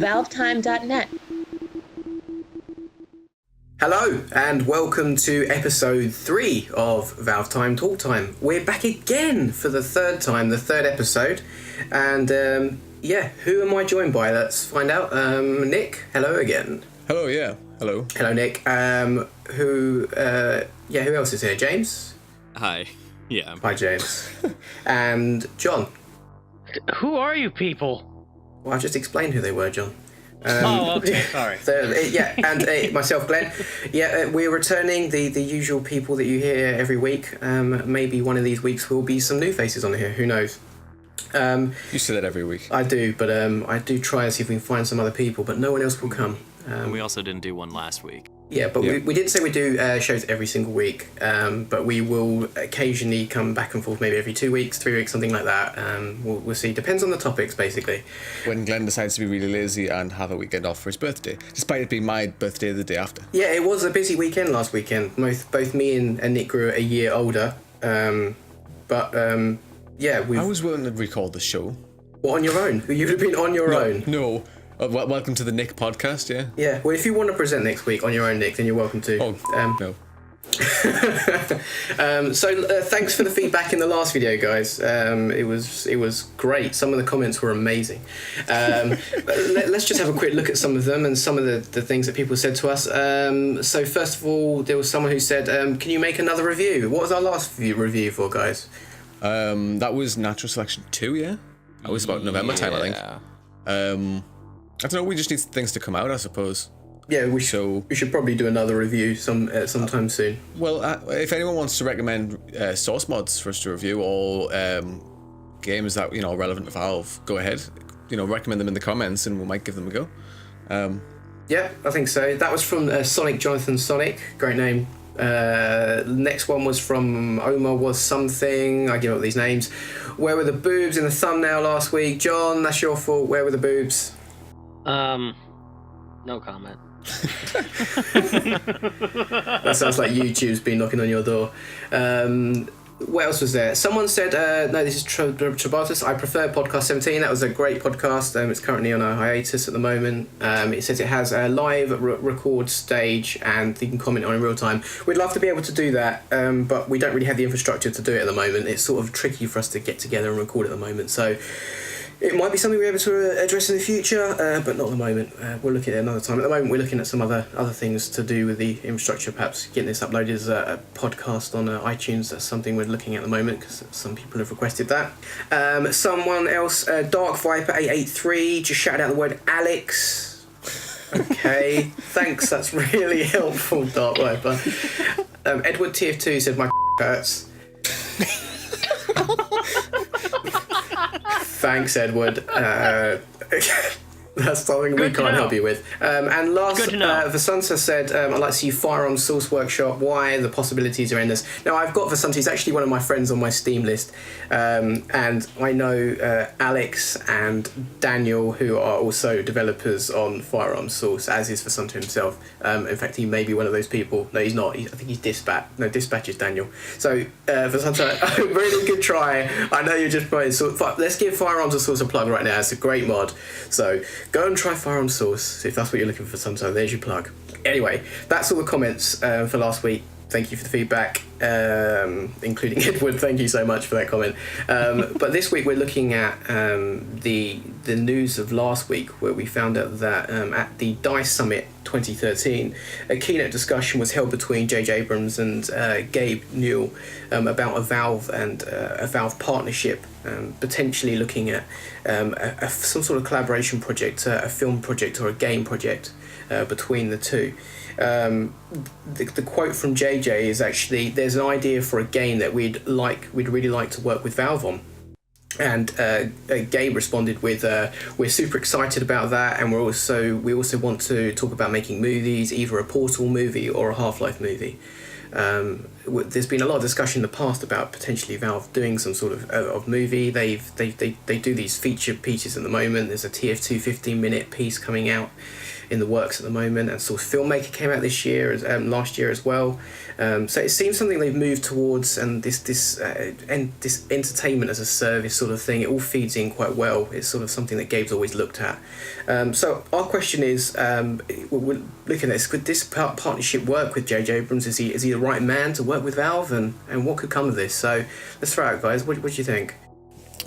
ValveTime.net. Hello and welcome to episode 3 of ValveTime TalkTime. We're back again for the third time, the third episode. And who am I joined by? Let's find out. Nick, hello again. Hello, yeah. Hello. Hello, Nick. Who else is here? James? Hi. Yeah. Hi, James. And John. Who are you people? Well, I just explained who they were, John. Okay, sorry. And myself, Glenn. We're returning the usual people that you hear every week. Maybe one of these weeks will be some new faces on here. Who knows? You say that every week. I do, but I do try and see if we can find some other people, but no one else will come. And we also didn't do one last week. Yeah, but we did say we do shows every single week, but we will occasionally come back and forth, maybe every 2 weeks, 3 weeks, something like that. We'll see. Depends on the topics, basically. When Glenn decides to be really lazy and have a weekend off for his birthday, despite it being my birthday the day after. Yeah, it was a busy weekend last weekend. Both me and Nick grew a year older. I was willing to record the show. Well, on your own? You'd have been on your own? No. Welcome to the Nick podcast, yeah? Yeah, well, if you want to present next week on your own, Nick, then you're welcome to. No. Thanks for the feedback in the last video, guys. It was great. Some of the comments were amazing. Let's just have a quick look at some of them and some of the things that people said to us. So first of all, there was someone who said, can you make another review? What was our last review for, guys? That was Natural Selection 2, yeah? That was about November time, I think. I don't know, we just need things to come out, I suppose. Yeah, we should probably do another review sometime soon. Well, if anyone wants to recommend source mods for us to review, or games that, are relevant to Valve, go ahead. Recommend them in the comments and we might give them a go. Yeah, I think so. That was from Sonic Jonathan Sonic. Great name. Next one was from Omar Was Something. I give up these names. Where were the boobs in the thumbnail last week? John, that's your fault. Where were the boobs? No comment. That sounds like YouTube's been knocking on your door. What else was there? Someone said, no, this is Trabatus. I prefer podcast 17. That was a great podcast. It's currently on a hiatus at the moment. It says it has a live record stage and you can comment on it in real time. We'd love to be able to do that, but we don't really have the infrastructure to do it at the moment. It's sort of tricky for us to get together and record at the moment. So it might be something we're able to address in the future, but not at the moment. We'll look at it another time. At the moment, we're looking at some other things to do with the infrastructure, perhaps getting this uploaded as a podcast on iTunes. That's something we're looking at the moment, because some people have requested that. Someone else, Dark Viper 883, just shouted out the word Alex. Okay, thanks, that's really helpful, Dark Viper. Edward TF2 said, my hurts. Thanks, Edward. That's something we can't help you with. And last, Vasansa said, I'd like to see Firearms Source Workshop. Why? The possibilities are endless. Now, I've got Vasansa. He's actually one of my friends on my Steam list. And I know Alex and Daniel, who are also developers on Firearms Source, as is Vasansa himself. In fact, he may be one of those people. No, he's not. I think he's Dispatch. No, Dispatch is Daniel. So, Vasansa, really good try. I know you're just playing. So, let's give Firearms Source a plug right now. It's a great mod. So, go and try Firearms Source if that's what you're looking for sometime. There's your plug. Anyway, that's all the comments for last week. Thank you for the feedback, including Edward. Thank you so much for that comment. But this week we're looking at the news of last week, where we found out that at the DICE Summit 2013, a keynote discussion was held between JJ Abrams and Gabe Newell about a Valve and a Valve partnership, potentially looking at some sort of collaboration project, a film project or a game project between the two. The quote from JJ is actually, there's an idea for a game that we'd really like to work with Valve on. And Gabe responded with, we're super excited about that, and we also want to talk about making movies, either a Portal movie or a Half-Life movie. there's been a lot of discussion in the past about potentially Valve doing some sort of movie. They do these featured pieces at the moment. There's a TF2 15-minute piece coming out in the works at the moment, and sort of Filmmaker came out this year, last year as well. So it seems something they've moved towards, and this entertainment as a service sort of thing, it all feeds in quite well. It's sort of something that Gabe's always looked at. So our question is, we're looking at this, could this partnership work with JJ Abrams? Is he the right man to work with Valve, and what could come of this? So let's throw it out, guys. What do you think?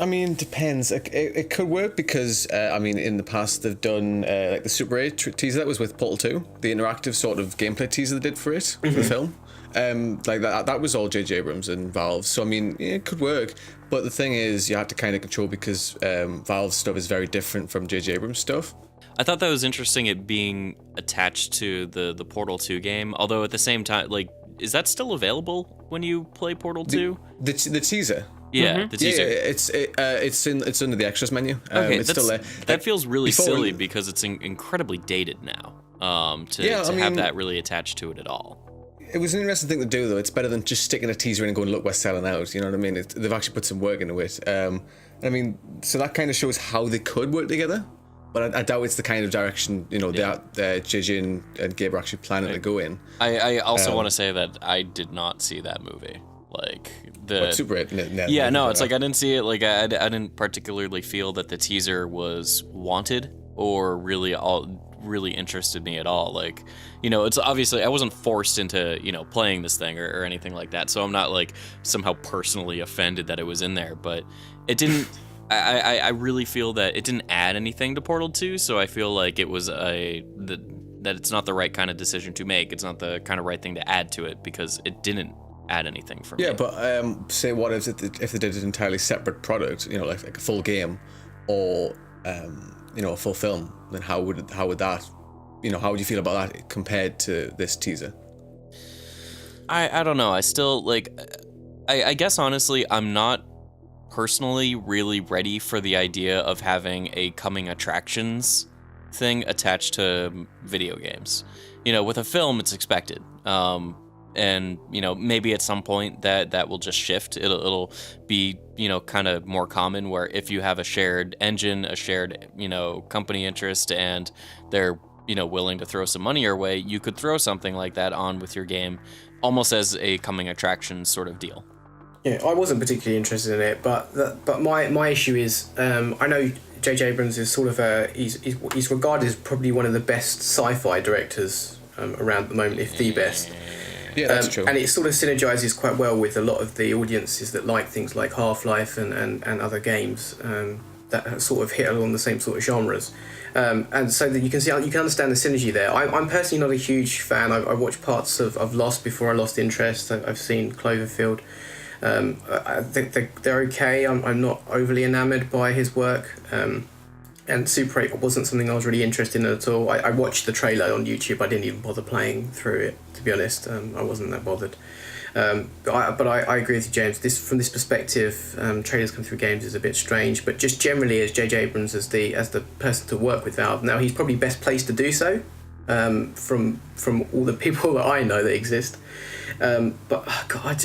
I mean, depends. It could work because, in the past they've done like the Super 8 teaser that was with Portal 2, the interactive sort of gameplay teaser they did for it, for the film. Like that was all JJ Abrams and Valve. So, I mean, it could work. But the thing is, you have to kind of control because Valve's stuff is very different from JJ Abrams' stuff. I thought that was interesting, it being attached to the Portal 2 game. Although at the same time, like, is that still available when you play Portal 2? The teaser. Yeah, the teaser. Yeah, it's under the extras menu. Okay, it's still there. That feels really silly because it's incredibly dated now. To have that really attached to it at all. It was an interesting thing to do, though. It's better than just sticking a teaser in and going, "Look, we're selling out." You know what I mean? They've actually put some work into it. So that kind of shows how they could work together. But I doubt it's the kind of direction that JJ and Gabe are actually planning to go in. I also want to say that I did not see that movie. Like Super 8? It's like I didn't see it. Like I didn't particularly feel that the teaser was wanted or really interested me at all. Like, it's obviously I wasn't forced into playing this thing or anything like that. So I'm not like somehow personally offended that it was in there. But it didn't. I really feel that it didn't add anything to Portal 2. So I feel like it was that it's not the right kind of decision to make. It's not the kind of right thing to add to it because it didn't add anything for me. Yeah, but say what if they did an entirely separate product, like a full game, or a full film? Then how would that, how would you feel about that compared to this teaser? I don't know. I still I guess honestly I'm not personally really ready for the idea of having a coming attractions thing attached to video games. With a film it's expected. And maybe at some point that will just shift. It'll be kind of more common where if you have a shared engine, a shared company interest, and they're willing to throw some money your way, you could throw something like that on with your game, almost as a coming attraction sort of deal. Yeah, I wasn't particularly interested in it, but my issue is I know JJ Abrams is sort of he's regarded as probably one of the best sci-fi directors around at the moment, if the best. Yeah, that's true. And it sort of synergizes quite well with a lot of the audiences that like things like Half-Life and other games that sort of hit along the same sort of genres. And so that you can understand the synergy there. I'm personally not a huge fan. I watched parts of Lost before I lost interest. I've seen Cloverfield. I think they're okay. I'm not overly enamoured by his work. And Super 8 wasn't something I was really interested in at all. I watched the trailer on YouTube. I didn't even bother playing through it, to be honest. I wasn't that bothered. But I agree with you, James. From this perspective, trailers come through games is a bit strange. But just generally, as JJ Abrams as the person to work with Valve, now he's probably best placed to do so. From all the people that I know that exist. But God,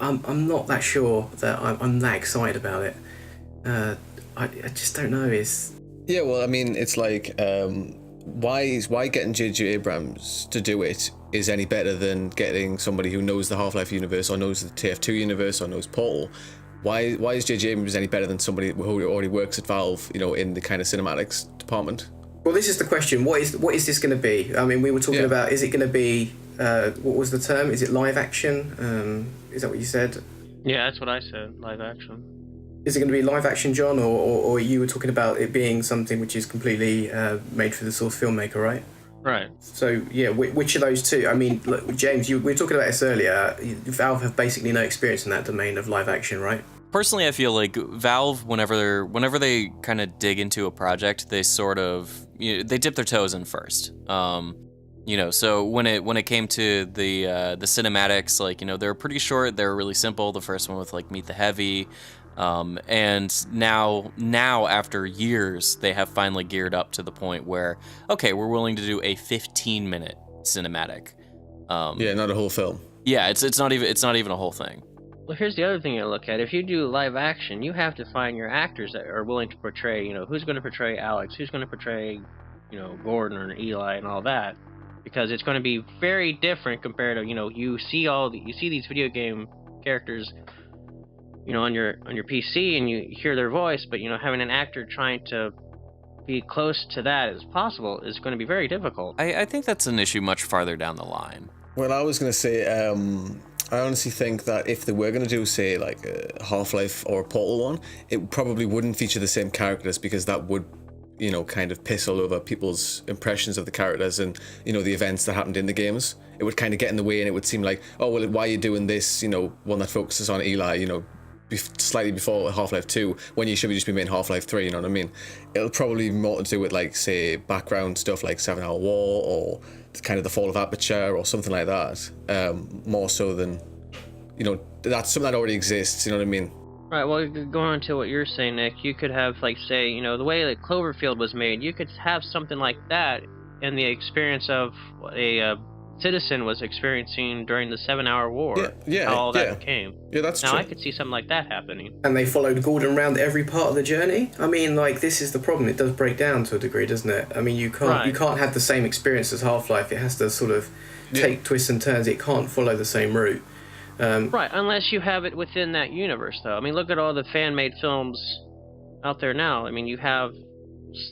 I'm not that sure that I'm that excited about it. I just don't know. Yeah, well, I mean, it's like, why getting JJ Abrams to do it is any better than getting somebody who knows the Half-Life universe or knows the TF2 universe or knows Portal? Why is JJ Abrams any better than somebody who already works at Valve, in the kind of cinematics department? Well, this is the question. What is this going to be? I mean, we were talking about, is it going to be, what was the term? Is it live action? Is that what you said? Yeah, that's what I said, live action. Is it going to be live action, John, or you were talking about it being something which is completely made for the source filmmaker, right? Right. So, yeah, which of those two? I mean, look, James, we were talking about this earlier. Valve have basically no experience in that domain of live action, right? Personally, I feel like Valve, whenever they kind of dig into a project, they sort of they dip their toes in first. So when it came to the cinematics, they were pretty short. They were really simple. The first one with Meet the Heavy. And now after years, they have finally geared up to the point where, okay, we're willing to do a 15-minute cinematic. Not a whole film. Yeah, it's not even a whole thing. Well, here's the other thing you look at. If you do live action, you have to find your actors that are willing to portray, who's going to portray Alex, who's going to portray, Gordon or Eli and all that, because it's going to be very different compared to, you see these video game characters, on your PC and you hear their voice, but having an actor trying to be close to that as possible is going to be very difficult. I think that's an issue much farther down the line. Well, I was going to say, I honestly think that if they were going to do, say, like a Half-Life or a Portal one, it probably wouldn't feature the same characters, because that would, kind of piss all over people's impressions of the characters and, the events that happened in the games. It would kind of get in the way, and it would seem like, oh, well, why are you doing this, one that focuses on Eli, slightly before Half-Life 2, when you should be just be making Half-Life 3, you know what I mean? It'll probably be more to do with, like, say, background stuff like 7 Hour War, or kind of the fall of Aperture, or something like that, more so than, that's something that already exists, you know what I mean? Right, well, going on to what you're saying, Nick, you could have, like, say, the way that Cloverfield was made, you could have something like that in the experience of a citizen was experiencing during the 7 Hour War. How all that became. Yeah, that's true. Now, I could see something like that happening. And they followed Gordon around every part of the journey. I mean, like, this is the problem. It does break down to a degree, doesn't it? I mean, you can't have the same experience as Half-Life. It has to sort of take twists and turns. It can't follow the same route. Right, unless you have it within that universe, though. I mean, look at all the fan-made films out there now. I mean, you have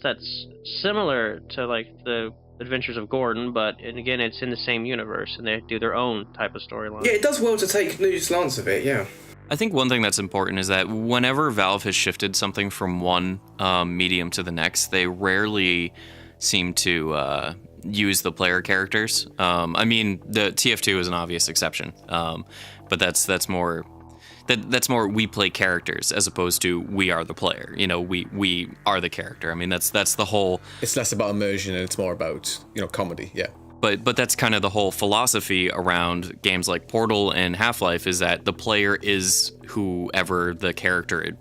that's similar to, like, the Adventures of Gordon, and again, it's in the same universe, and they do their own type of storyline. Yeah, it does well to take new slants of it, yeah. I think one thing that's important is that whenever Valve has shifted something from one medium to the next, they rarely seem to use the player characters. I mean, the TF2 is an obvious exception, but that's more we play characters as opposed to we are the player. We are the character. I mean, that's the whole. It's less about immersion and it's more about comedy. Yeah. But that's kind of the whole philosophy around games like Portal and Half-Life, is that the player is whoever the character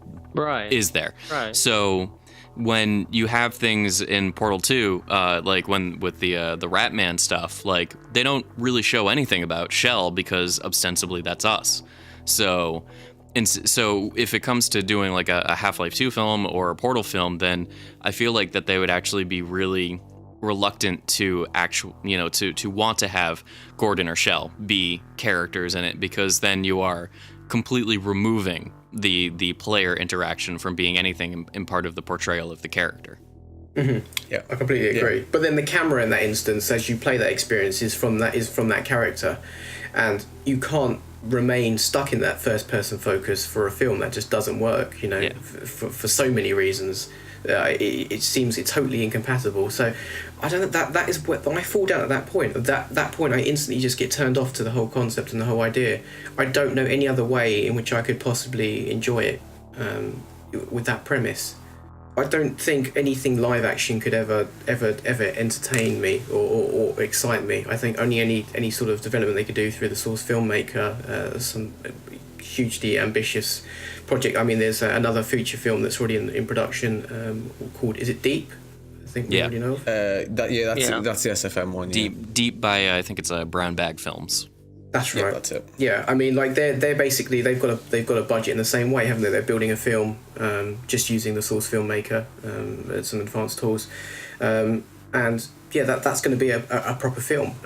is there. Right. So when you have things in Portal 2, like when with the Ratman stuff, like they don't really show anything about Shell because ostensibly that's us. So if it comes to doing like a Half-Life 2 film or a Portal film, then I feel like that they would actually be really reluctant to to want to have Gordon or Shell be characters in it, because then you are completely removing the player interaction from being anything in part of the portrayal of the character. Mm-hmm. Yeah, I completely agree. But then the camera in that instance, as you play that experience, is from that character, and you can't remain stuck in that first person focus for a film. That just doesn't work, for so many reasons. It seems it's totally incompatible. So I don't know, that is what I fall down at that point. At that point, I instantly just get turned off to the whole concept and the whole idea. I don't know any other way in which I could possibly enjoy it with that premise. I don't think anything live action could ever entertain me or excite me. I think only any sort of development they could do through the source filmmaker, some hugely ambitious project. I mean, there's another feature film that's already in production called, is it Deep? I think we already know of. That's the SFM one. Deep by I think it's Brown Bag Films. That's right. Yeah, that's it. Yeah, I mean, like they're basically they've got a budget in the same way, haven't they? They're building a film, just using the source filmmaker, some advanced tools, and yeah, that's going to be a proper film.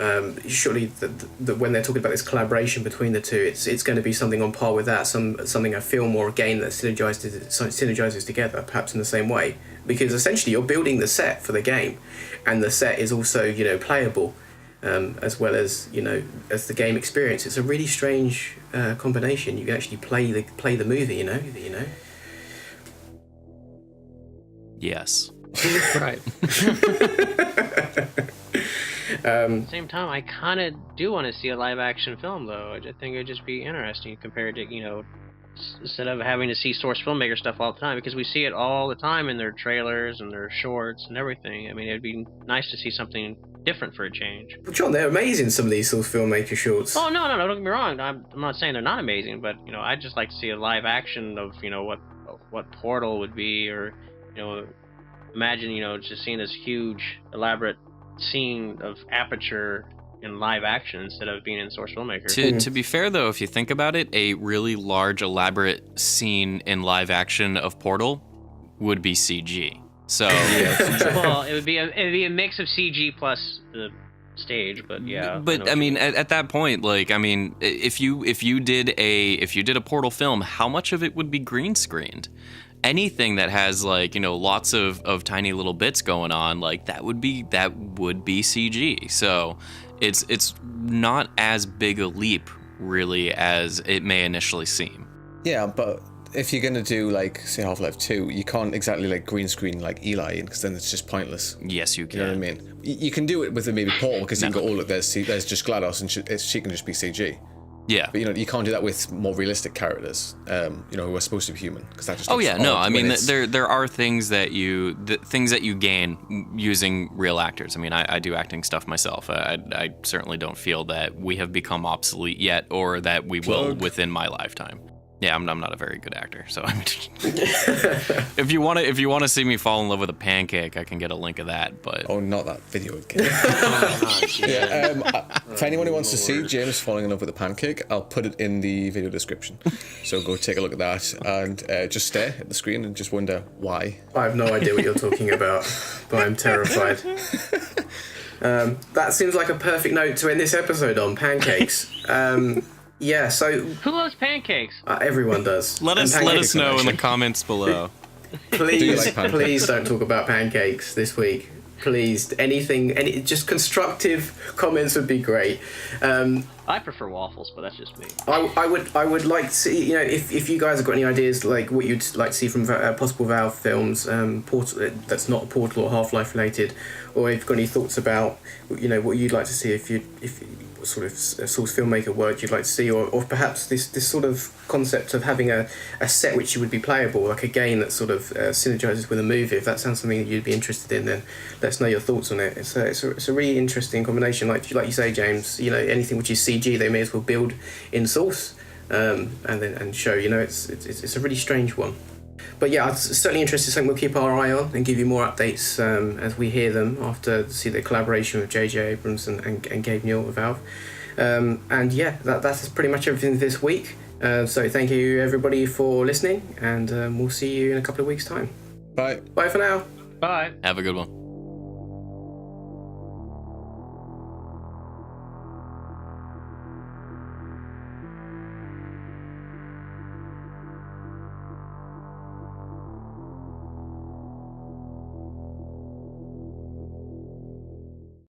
Surely, when they're talking about this collaboration between the two, it's going to be something on par with that, something a film or a game that synergizes together, perhaps in the same way, because essentially you're building the set for the game, and the set is also playable. As well as as the game experience. It's a really strange combination. You can actually play the movie. Yes. Right. At the same time, I kind of do want to see a live action film, though. I just think it'd just be interesting compared to instead of having to see source filmmaker stuff all the time, because we see it all the time in their trailers and their shorts and everything. I mean, it'd be nice to see something different for a change. Well, John, they're amazing, some of these source filmmaker shorts. Oh, no, don't get me wrong. I'm not saying they're not amazing, but, I'd just like to see a live action of, what Portal would be, or, imagine, just seeing this huge, elaborate scene of Aperture in live action instead of being in Source Filmmaker. To be fair, though, if you think about it, a really large, elaborate scene in live action of Portal would be CG. So, well, it would be a mix of CG plus the stage, but yeah. But I mean, at that point, like, I mean, if you did a Portal film, how much of it would be green screened? Anything that has, like, you know, lots of tiny little bits going on, like, that would be CG. So it's not as big a leap, really, as it may initially seem. Yeah, but if you're gonna do, like, say, Half-Life 2, you can't exactly, like, green screen like Eli, because then it's just pointless. Yes, you can. You know what I mean? You can do it with maybe Portal, because you can go, oh, look, there's just GLaDOS, and she can just be CG. Yeah. But, you know, you can't do that with more realistic characters, you know, who are supposed to be human, because that just Oh yeah, no, I mean, there are things that you gain using real actors. I mean, I do acting stuff myself. I certainly don't feel that we have become obsolete yet, or that we will within my lifetime. Yeah, I'm not a very good actor, so I mean, if you want to see me fall in love with a pancake, I can get a link of that. But not that video again. If anyone who wants to see James falling in love with a pancake, I'll put it in the video description. So go take a look at that and just stare at the screen and just wonder why. I have no idea what you're talking about, but I'm terrified. That seems like a perfect note to end this episode on, pancakes. Yeah, so who loves pancakes? Everyone does. Let us know in the comments below. Please don't talk about pancakes this week. Please, just constructive comments would be great. I prefer waffles, but that's just me. I would like to see, you know, if you guys have got any ideas, like what you'd like to see from possible Valve films, Portal, that's not Portal or Half-Life related, or if you've got any thoughts about, you know, what you'd like to see if what sort of source filmmaker work you'd like to see, or perhaps this sort of concept of having a set which would be playable, like a game that sort of synergizes with a movie. If that sounds something that you'd be interested in, then let us know your thoughts on it. It's a really interesting combination. Like you say, James, you know, anything which is CG, they may as well build in source and show. You know, it's a really strange one. But yeah, it's certainly interesting. Something we'll keep our eye on and give you more updates as we hear them after see the collaboration with JJ Abrams and Gabe Newell with Valve. And yeah, that's pretty much everything this week. So thank you everybody for listening, and we'll see you in a couple of weeks' time. Bye. Bye for now. Bye. Have a good one.